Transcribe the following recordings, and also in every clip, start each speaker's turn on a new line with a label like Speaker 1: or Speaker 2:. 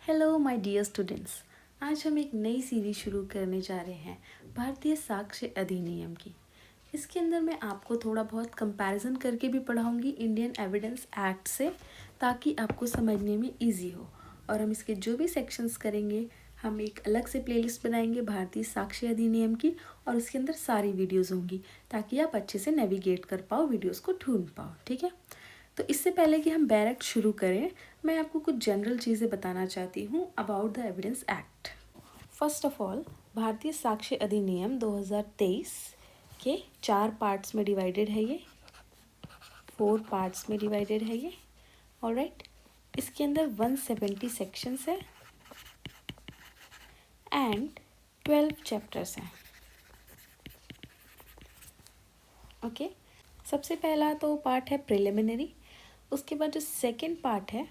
Speaker 1: Hello my dear students. आज हम एक नई सीरीज शुरू करने जा रहे हैं भारतीय साक्ष्य अधिनियम की। इसके अंदर मैं आपको थोड़ा बहुत कंपैरिजन करके भी पढ़ाऊंगी इंडियन एविडेंस एक्ट से, ताकि आपको समझने में इजी हो। और हम इसके जो भी सेक्शंस करेंगे, हम एक अलग से प्लेलिस्ट बनाएंगे भारतीय साक्ष्य अधिनियम की, और उसके अंदर सारी वीडियोज़ होंगी ताकि आप अच्छे से नेविगेट कर पाओ, वीडियोज़ को ढूंढ पाओ। ठीक है, तो इससे पहले कि हम डायरेक्ट शुरू करें, मैं आपको कुछ जनरल चीज़ें बताना चाहती हूँ about the evidence act. First of all, भारतीय साक्ष्य अधिनियम 2023 के 4 पार्ट्स में डिवाइडेड है ये, 4 पार्ट्स में डिवाइडेड है ये। ऑलराइट, इसके अंदर 170 सेक्शंस है एंड 12 चैप्टर्स हैं। ओके, सबसे पहला तो पार्ट है प्रिलिमिनरी। उसके बाद जो सेकंड पार्ट है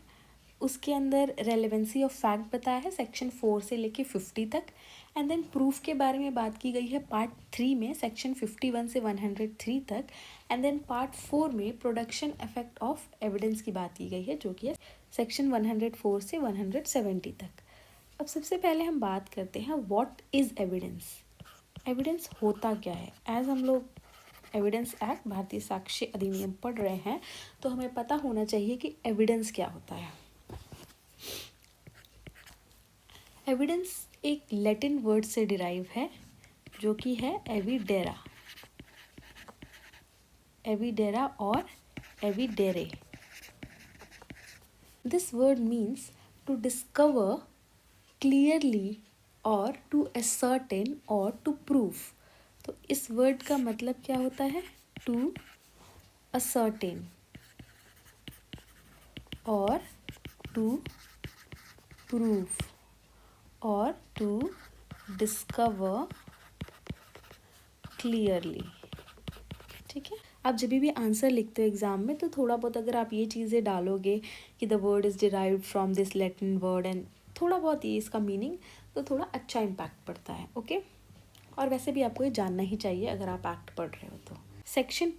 Speaker 1: उसके अंदर रेलेवेंसी ऑफ फैक्ट बताया है सेक्शन 4 से लेके 50 तक। एंड देन प्रूफ के बारे में बात की गई है पार्ट 3 में सेक्शन 51 से 103 तक। एंड देन पार्ट 4 में प्रोडक्शन इफेक्ट ऑफ एविडेंस की बात की गई है, जो कि है सेक्शन 104 से 170 तक। अब सबसे पहले हम बात करते हैं व्हाट इज़ एविडेंस। एविडेंस होता क्या है। एज हम लोग एविडेंस एक्ट भारतीय साक्ष्य अधिनियम पढ़ रहे हैं, तो हमें पता होना चाहिए कि एविडेंस क्या होता है। एविडेंस एक लैटिन वर्ड से डिराइव है, जो कि है एविडेरा। एविडेरा और एविडेरे। This word means to discover clearly और टू असर्टेन और टू प्रूव। तो इस वर्ड का मतलब क्या होता है? टू असर्टेन और टू प्रूव और टू डिस्कवर क्लियरली। ठीक है, आप जब भी आंसर लिखते हो एग्जाम में, तो थोड़ा बहुत अगर आप ये चीज़ें डालोगे कि the word is derived from this Latin word and थोड़ा बहुत ये इसका मीनिंग, तो थोड़ा अच्छा इम्पैक्ट पड़ता है। ओके, और वैसे भी आपको ये जानना ही चाहिए अगर आप एक्ट पढ़ रहे हो तो। सेक्शन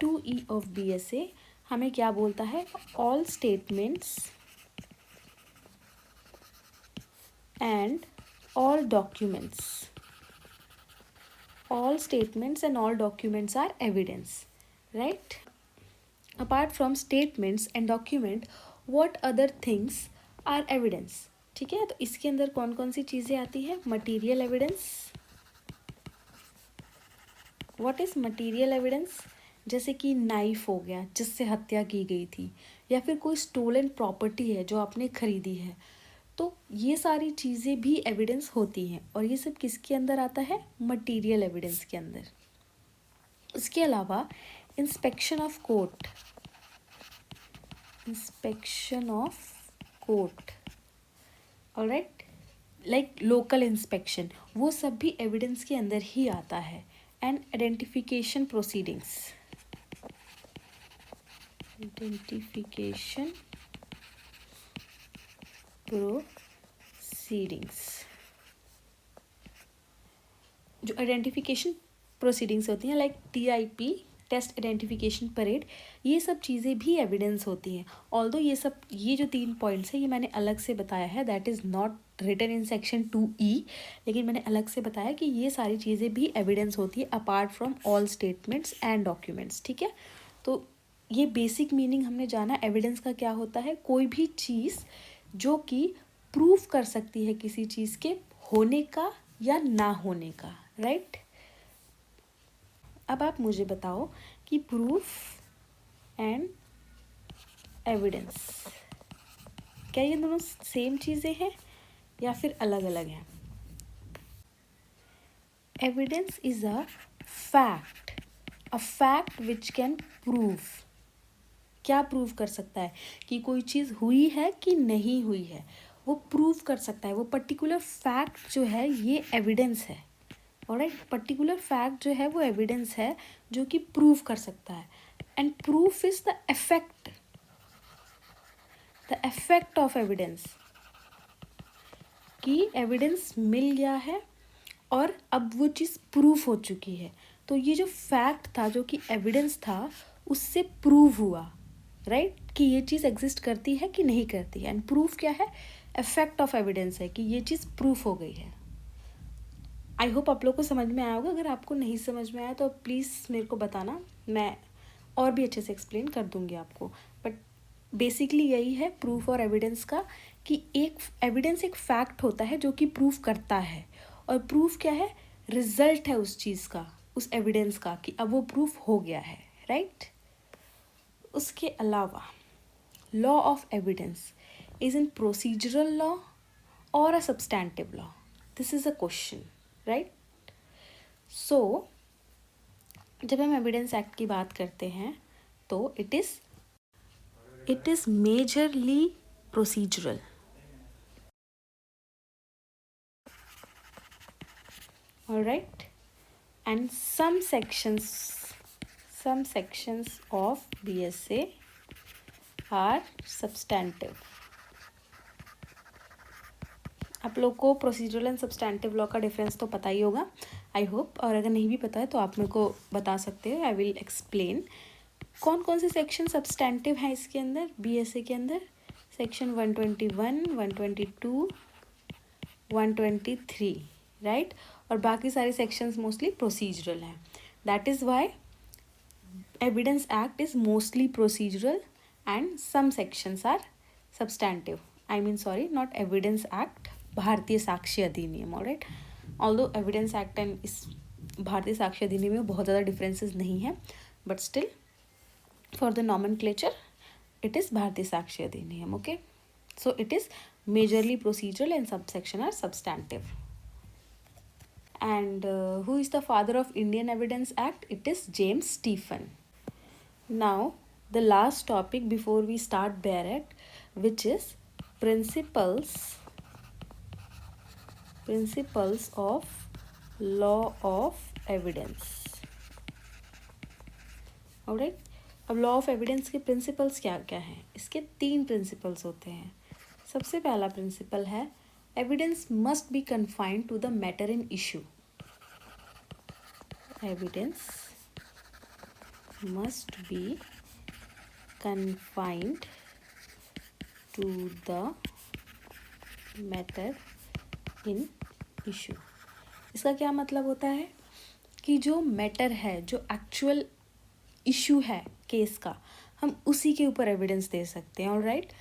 Speaker 1: 2E ऑफ BSA हमें क्या बोलता है? All statements and all documents and all documents are evidence, right? Apart from statements and document, what other things are evidence? ठीक है, तो इसके अंदर कौन कौन सी चीज़ें आती है? Material evidence. What is material evidence? जैसे कि नाइफ हो गया जिससे हत्या की गई थी, या फिर कोई स्टोलन प्रॉपर्टी है जो आपने खरीदी है, तो ये सारी चीज़ें भी एविडेंस होती हैं। और ये सब किसके अंदर आता है? मटीरियल एविडेंस के अंदर। इसके अलावा inspection of court, alright, like local inspection, वो सब भी एविडेंस के अंदर ही आता है। एंड आइडेंटिफिकेशन प्रोसीडिंग्स, जो आइडेंटिफिकेशन प्रोसीडिंग्स होती हैं, like TIP, test identification parade, ये सब चीज़ें भी एविडेंस होती हैं। ऑल्दो ये जो 3 पॉइंट्स हैं ये मैंने अलग से बताया है, that is not written in section 2E, लेकिन मैंने अलग से बताया कि ये सारी चीज़ें भी एविडेंस होती है apart from all statements and documents. ठीक है, तो ये बेसिक मीनिंग हमने जाना एविडेंस का क्या होता है। कोई भी चीज़ जो कि प्रूफ कर सकती है किसी चीज़ के होने का या ना होने का, राइट? अब आप मुझे बताओ कि प्रूफ एंड एविडेंस, क्या ये दोनों सेम चीज़ें हैं या फिर अलग अलग हैं? Evidence is a fact which can prove. क्या प्रूव कर सकता है? कि कोई चीज़ हुई है कि नहीं हुई है, वो प्रूव कर सकता है। वो पर्टिकुलर फैक्ट जो है ये एविडेंस है। ऑलराइट, पर्टिकुलर फैक्ट जो है वो एविडेंस है जो कि प्रूव कर सकता है। And proof is the effect of evidence, कि एविडेंस मिल गया है और अब वो चीज़ प्रूफ हो चुकी है। तो ये जो फैक्ट था, जो कि एविडेंस था, उससे प्रूव हुआ, राइट, कि ये चीज़ एग्जिस्ट करती है कि नहीं करती है। एंड प्रूफ क्या है, इफेक्ट ऑफ एविडेंस है कि ये चीज़ प्रूफ हो गई है। आई होप आप लोग को समझ में आया होगा। अगर आपको नहीं समझ में आया तो प्लीज़ मेरे को बताना, मैं और भी अच्छे से एक्सप्लेन कर दूंगी आपको। बट बेसिकली यही है प्रूफ और एविडेंस का, कि एक एविडेंस एक फैक्ट होता है जो कि प्रूफ करता है, और प्रूफ क्या है, रिजल्ट है उस चीज़ का, उस एविडेंस का, कि अब वो प्रूफ हो गया है, राइट। उसके अलावा law of evidence is in procedural law और a substantive law, this is a question, right. So जब हम एविडेंस एक्ट की बात करते हैं तो it is majorly procedural, alright, and some sections of BSA are substantive. आप लोग को प्रोसीजरल एंड सब्सटैंटिव लॉ का डिफरेंस तो पता ही होगा, आई होप, और अगर नहीं भी पता है तो आप मेरे को बता सकते हो, आई विल एक्सप्लेन। कौन कौन से सेक्शन सब्सटैंटिव हैं इसके अंदर, बीएसए के अंदर? सेक्शन 121, 122, 123, राइट, और बाकी सारे सेक्शंस मोस्टली प्रोसीजरल हैं। That is why evidence act is mostly procedural and some sections are substantive. I mean sorry, not evidence act, Bharatiya Sakshya Adhiniyam, alright. Although evidence act and इस भारतीय साक्ष्य अधिनियम में बहुत ज़्यादा डिफरेंसेस नहीं है, but still for the nomenclature it is Bharatiya Sakshi Adhiniyam, okay. So it is majorly procedural and subsection are substantive. And who is the father of Indian Evidence Act? It is James Stephen. Now the last topic before we start Bare Act, which is principles of law of evidence, alright. अब law of evidence के principles क्या क्या हैं? इसके 3 principles होते हैं। सबसे पहला प्रिंसिपल है evidence must be confined to the matter in issue. Evidence must be confined to the matter in issue. इसका क्या मतलब होता है कि जो मैटर है, जो एक्चुअल इशू है केस का, हम उसी के ऊपर एविडेंस दे सकते हैं, ऑलराइट।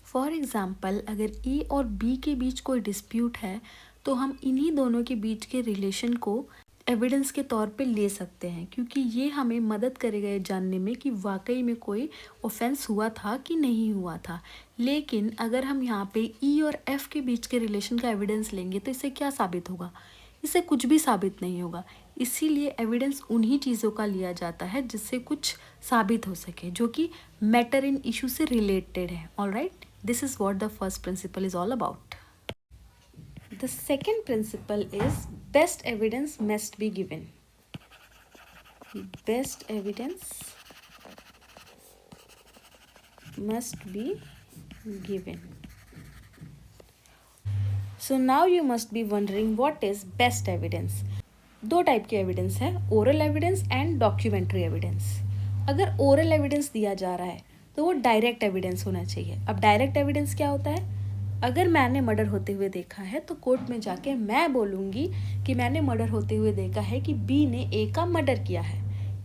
Speaker 1: फॉर एग्जांपल, अगर ए और बी के बीच कोई डिस्प्यूट है तो हम इन्हीं दोनों के बीच के रिलेशन को एविडेंस के तौर पे ले सकते हैं, क्योंकि ये हमें मदद करेगा ये जानने में कि वाकई में कोई ऑफेंस हुआ था कि नहीं हुआ था। लेकिन अगर हम यहाँ पे ई और एफ के बीच के रिलेशन का एविडेंस लेंगे तो इससे क्या साबित होगा? इससे कुछ भी साबित नहीं होगा। इसीलिए एविडेंस उन्हीं चीज़ों का लिया जाता है जिससे कुछ साबित हो सके, जो कि मैटर इन इशू से रिलेटेड है, alright. This is what the first principle is all about. The second principle is best evidence must be given. Best evidence must be given. So now you must be wondering what is best evidence. 2 type के evidence है, oral evidence and documentary evidence. अगर oral evidence दिया जा रहा है तो वो direct evidence होना चाहिए। अब डायरेक्ट एविडेंस क्या होता है? अगर मैंने मर्डर होते हुए देखा है तो कोर्ट में जाके मैं बोलूँगी कि मैंने मर्डर होते हुए देखा है कि बी ने ए का मर्डर किया है।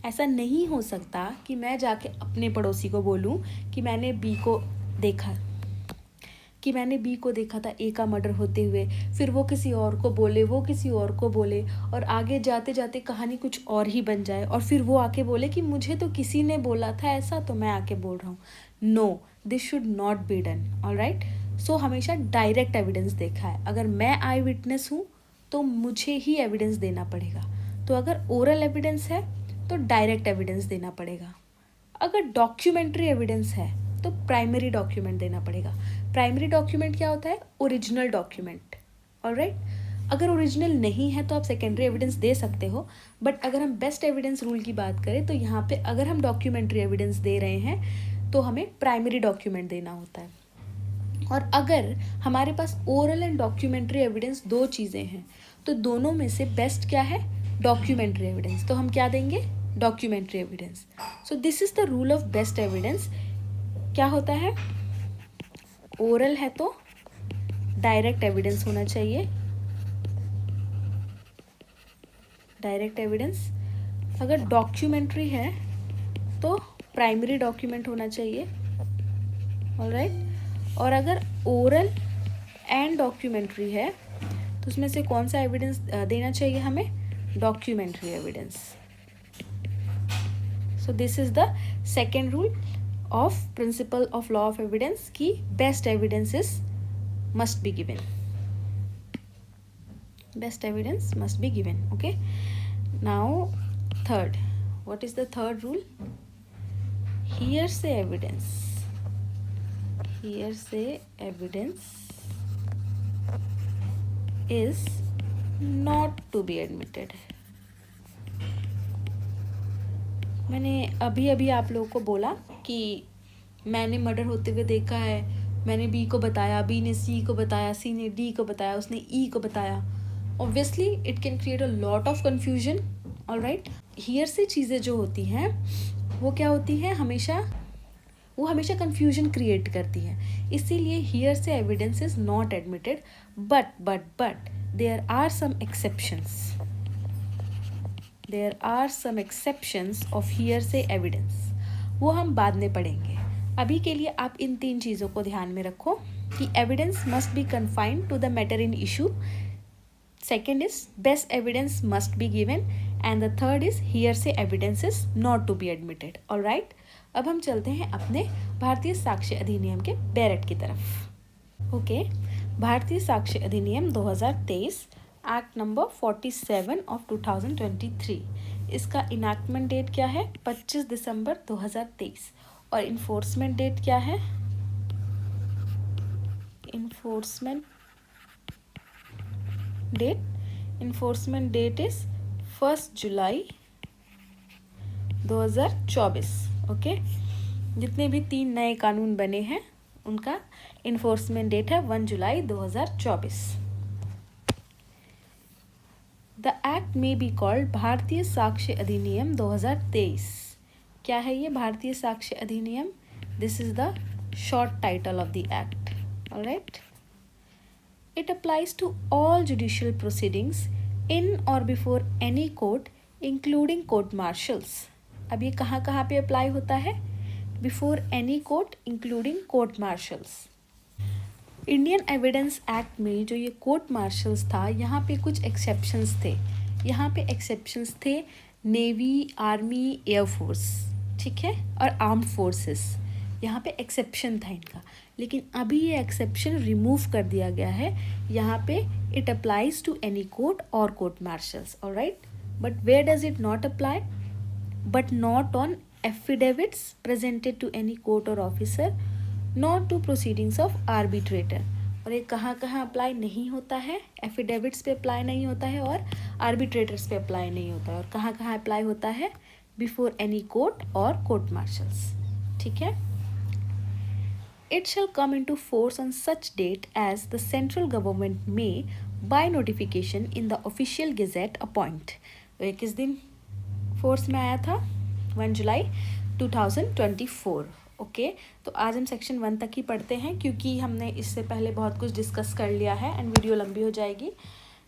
Speaker 1: ऐसा नहीं हो सकता कि मैं जाके अपने पड़ोसी को बोलूँ कि मैंने बी को देखा था ए का मर्डर होते हुए, फिर वो किसी और को बोले, वो किसी और को बोले, और आगे जाते जाते कहानी कुछ और ही बन जाए, और फिर वो आके बोले कि मुझे तो किसी ने बोला था ऐसा, तो मैं आके बोल रहा हूँ। No, this should not be done, alright. So हमेशा डायरेक्ट एविडेंस देखा है। अगर मैं आई विटनेस हूँ तो मुझे ही एविडेंस देना पड़ेगा। तो अगर ओरल एविडेंस है तो डायरेक्ट एविडेंस देना पड़ेगा। अगर डॉक्यूमेंट्री एविडेंस है तो प्राइमरी डॉक्यूमेंट देना पड़ेगा। प्राइमरी डॉक्यूमेंट क्या होता है? Original document, alright. अगर ओरिजिनल नहीं है तो आप सेकेंडरी एविडेंस दे सकते हो, बट अगर हम बेस्ट एविडेंस रूल की बात करें तो यहाँ पे अगर हम डॉक्यूमेंट्री एविडेंस दे रहे हैं तो हमें प्राइमरी डॉक्यूमेंट देना होता है। और अगर हमारे पास ओरल एंड डॉक्यूमेंट्री एविडेंस 2 चीज़ें हैं तो दोनों में से बेस्ट क्या है? Documentary evidence. तो हम क्या देंगे? Documentary evidence. So this is the rule of best evidence. क्या होता है, ओरल है तो डायरेक्ट एविडेंस होना चाहिए, डायरेक्ट एविडेंस. अगर डॉक्यूमेंट्री है तो प्राइमरी डॉक्यूमेंट होना चाहिए, ऑलराइट. और अगर ओरल एंड डॉक्यूमेंट्री है तो उसमें से कौन सा एविडेंस देना चाहिए हमें, documentary evidence. So this is the second rule of principle of law of evidence कि best evidences must be given, best evidence must be given. Okay, now third, what is the third rule? Hearsay evidence, hearsay evidence is not to be admitted. मैंने अभी अभी आप लोगों को बोला कि मैंने मर्डर होते हुए देखा है, मैंने बी को बताया, बी ने सी को बताया, सी ने डी को बताया, उसने ई को बताया. Obviously it can create a lot of confusion, alright. Hearsay चीज़ें जो होती हैं वो क्या होती हैं, वो हमेशा कन्फ्यूजन क्रिएट करती हैं. इसीलिए hearsay evidence is not admitted. But there are some exceptions, there are some exceptions of hearsay evidence. वो हम बाद में पढ़ेंगे. अभी के लिए आप इन 3 चीज़ों को ध्यान में रखो कि evidence must be confined to the matter in issue. Second is best evidence must be given, and the third is hearsay evidence is not to be admitted. All right, अब हम चलते हैं अपने भारतीय साक्ष्य अधिनियम के बैरट की तरफ. ओके, भारतीय साक्ष्य अधिनियम 2023 एक्ट नंबर 47 ऑफ 2023. इसका इनैक्टमेंट डेट क्या है, 25 दिसंबर 2023. और इन्फोर्समेंट डेट क्या है, enforcement date is 1 July 2024. Okay, जितने भी 3 नए कानून बने हैं उनका इन्फोर्समेंट डेट है 1 जुलाई 2024. द एक्ट में बी कॉल्ड भारतीय साक्ष्य अधिनियम 2023. क्या है ये भारतीय साक्ष्य अधिनियम? This is the short title of the act. Alright, it applies to all judicial proceedings in or before any court including court martials. अब ये कहाँ कहाँ पे अप्लाई होता है, before any court including court marshals. Indian evidence act में जो ये कोर्ट मार्शल्स था, यहाँ पे कुछ एक्सेप्शंस थे. यहाँ पे एक्सेप्शंस थे नेवी, आर्मी, एयरफोर्स, ठीक है, और आर्म्ड फोर्सेस. यहाँ पे एक्सेप्शन था इनका, लेकिन अभी ये एक्सेप्शन रिमूव कर दिया गया है. यहाँ पे it applies to any court or court martials. Alright, but where does it not apply, but not on affidavits presented to any court or officer, not to proceedings of arbitrator. और ये कहाँ कहाँ अप्लाई नहीं होता है, affidavits पे apply नहीं होता है और आर्बिट्रेटर्स पे अप्लाई नहीं होता है. और कहाँ कहाँ अप्लाई होता है, before any court or court marshals. ठीक है. It shall come into force on such date as the central government may, by notification in the official gazette, appoint. तो ये किस दिन फोर्स में आया था, 1 जुलाई 2024. ओके, तो आज हम सेक्शन 1 तक ही पढ़ते हैं क्योंकि हमने इससे पहले बहुत कुछ डिस्कस कर लिया है एंड वीडियो लंबी हो जाएगी.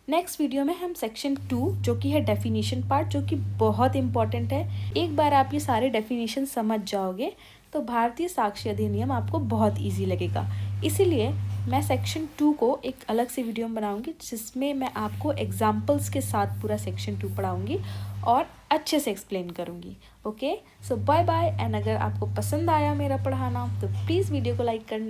Speaker 1: नेक्स्ट वीडियो में हम सेक्शन 2 जो कि है डेफिनेशन पार्ट, जो कि बहुत इंपॉर्टेंट है. एक बार आप ये सारे डेफिनेशन समझ जाओगे तो भारतीय साक्ष्य अधिनियम आपको बहुत इजी लगेगा. इसीलिए मैं सेक्शन 2 को एक अलग से वीडियो में बनाऊंगी जिसमें मैं आपको एग्जाम्पल्स के साथ पूरा सेक्शन 2 पढ़ाऊंगी और अच्छे से एक्सप्लेन करूंगी. Okay, so bye bye. And अगर आपको पसंद आया मेरा पढ़ाना तो प्लीज़ वीडियो को लाइक करना.